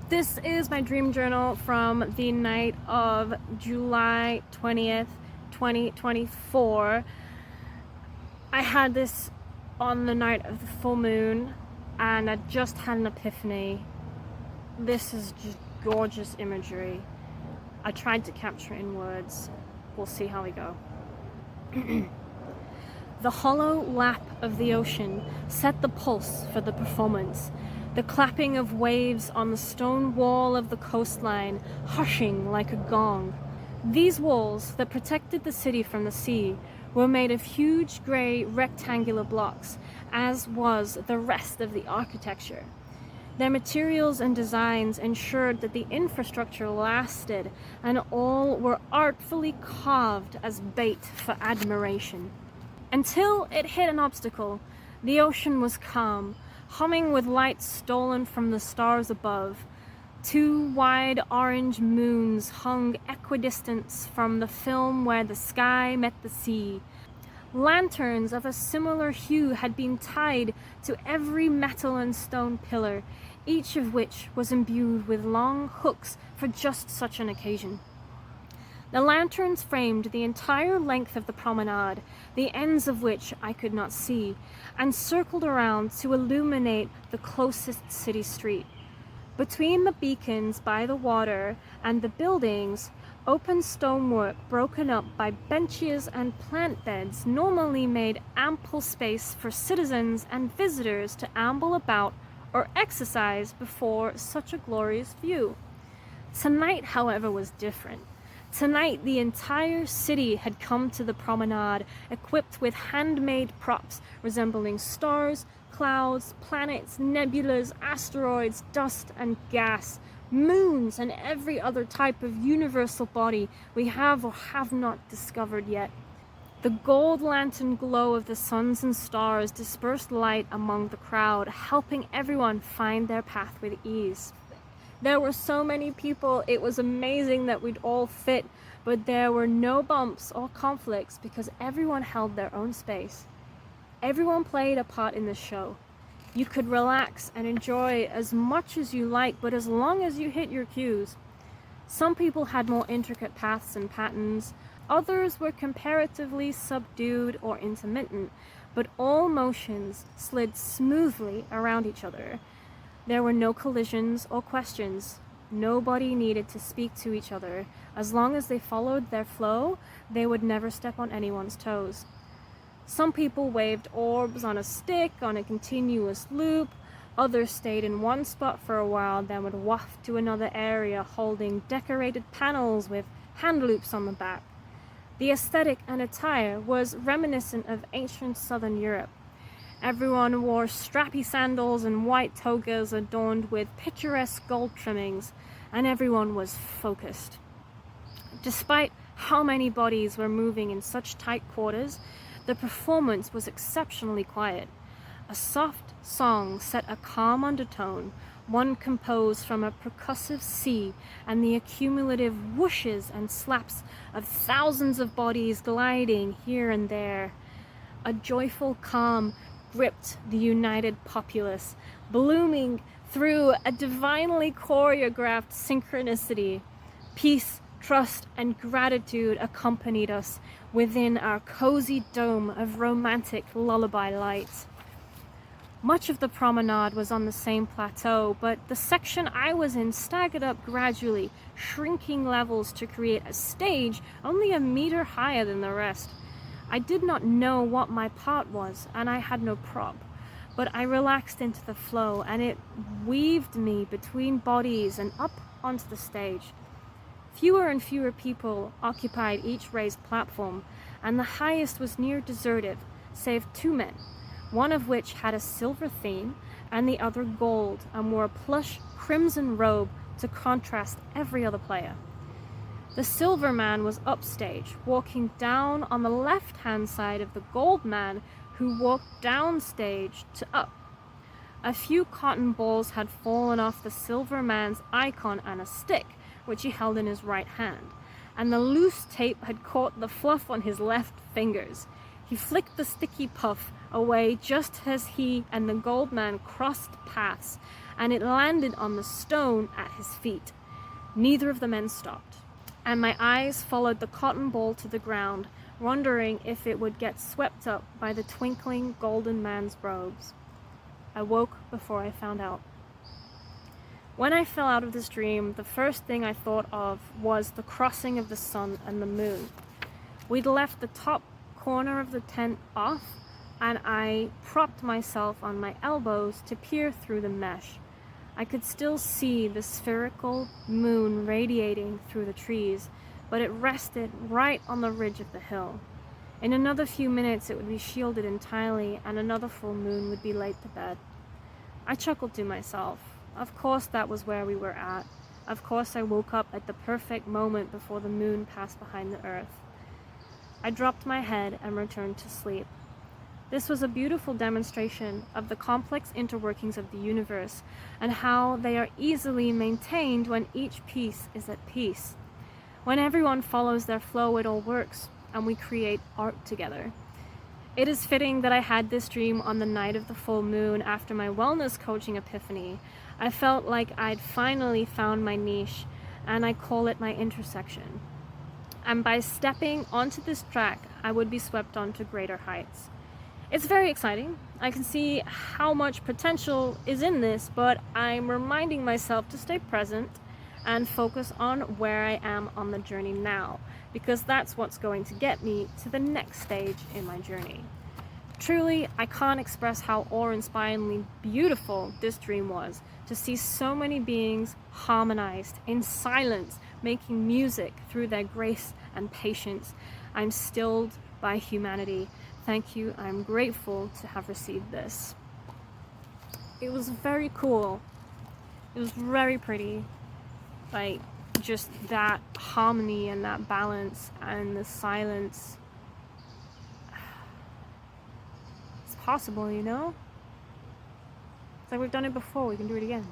This is my dream journal from the night of July 20th, 2024. I had this on the night of the full moon and I just had an epiphany. This is just gorgeous imagery. I tried to capture it in words. We'll see how we go. The hollow lap of the ocean set the pulse for the performance. The clapping of waves on the stone wall of the coastline, hushing like a gong. These walls that protected the city from the sea were made of huge grey rectangular blocks, as was the rest of the architecture. Their materials and designs ensured that the infrastructure lasted, and all were artfully carved as bait for admiration. Until it hit an obstacle, the ocean was calm, humming with light stolen from the stars above. Two wide orange moons hung equidistant from the film where the sky met the sea. Lanterns of a similar hue had been tied to every metal and stone pillar, each of which was imbued with long hooks for just such an occasion. The lanterns framed the entire length of the promenade, the ends of which I could not see, and circled around to illuminate the closest city street. Between the beacons by the water and the buildings, open stonework broken up by benches and plant beds normally made ample space for citizens and visitors to amble about or exercise before such a glorious view. Tonight, however, was different. Tonight, the entire city had come to the promenade, equipped with handmade props resembling stars, clouds, planets, nebulas, asteroids, dust and gas, moons, and every other type of universal body we have or have not discovered yet. The gold lantern glow of the suns and stars dispersed light among the crowd, helping everyone find their path with ease. There were so many people, it was amazing that we'd all fit, but there were no bumps or conflicts because everyone held their own space. Everyone played a part in the show. You could relax and enjoy as much as you like, but as long as you hit your cues. Some people had more intricate paths and patterns, others were comparatively subdued or intermittent, but all motions slid smoothly around each other. There were no collisions or questions. Nobody needed to speak to each other. As long as they followed their flow, they would never step on anyone's toes. Some people waved orbs on a stick on a continuous loop. Others stayed in one spot for a while, then would waft to another area holding decorated panels with hand loops on the back. The aesthetic and attire was reminiscent of ancient southern Europe. Everyone wore strappy sandals and white togas adorned with picturesque gold trimmings, and everyone was focused. Despite how many bodies were moving in such tight quarters, the performance was exceptionally quiet. A soft song set a calm undertone, one composed from a percussive sea and the accumulative whooshes and slaps of thousands of bodies gliding here and there. A joyful calm gripped the united populace, blooming through a divinely choreographed synchronicity. Peace, trust, and gratitude accompanied us within our cozy dome of romantic lullaby lights. Much of the promenade was on the same plateau, but the section I was in staggered up gradually, shrinking levels to create a stage only a meter higher than the rest. I did not know what my part was, and I had no prop, but I relaxed into the flow, and it weaved me between bodies and up onto the stage. Fewer and fewer people occupied each raised platform, and the highest was near deserted, save two men, one of which had a silver theme and the other gold, and wore a plush crimson robe to contrast every other player. The silver man was upstage, walking down on the left-hand side of the gold man, who walked downstage to up. A few cotton balls had fallen off the silver man's icon and a stick, which he held in his right hand, and the loose tape had caught the fluff on his left fingers. He flicked the sticky puff away just as he and the gold man crossed paths, and it landed on the stone at his feet. Neither of the men stopped, and my eyes followed the cotton ball to the ground, wondering if it would get swept up by the twinkling golden man's robes. I woke before I found out. When I fell out of this dream, the first thing I thought of was the crossing of the sun and the moon. We'd left the top corner of the tent off, and I propped myself on my elbows to peer through the mesh. I could still see the spherical moon radiating through the trees, but it rested right on the ridge of the hill. In another few minutes it would be shielded entirely, and another full moon would be laid to bed. I chuckled to myself. Of course that was where we were at. Of course I woke up at the perfect moment before the moon passed behind the earth. I dropped my head and returned to sleep. This was a beautiful demonstration of the complex interworkings of the universe and how they are easily maintained when each piece is at peace. When everyone follows their flow, it all works, and we create art together. It is fitting that I had this dream on the night of the full moon after my wellness coaching epiphany. I felt like I'd finally found my niche, and I call it my intersection. And by stepping onto this track, I would be swept on to greater heights. It's very exciting. I can see how much potential is in this, but I'm reminding myself to stay present and focus on where I am on the journey now, because that's what's going to get me to the next stage in my journey. Truly, I can't express how awe-inspiringly beautiful this dream was, to see so many beings harmonized in silence, making music through their grace and patience. I'm stilled by humanity. Thank you. I'm grateful to have received this. It was very cool. It was very pretty. Like, just that harmony and that balance and the silence. It's possible, you know? It's like we've done it before, we can do it again.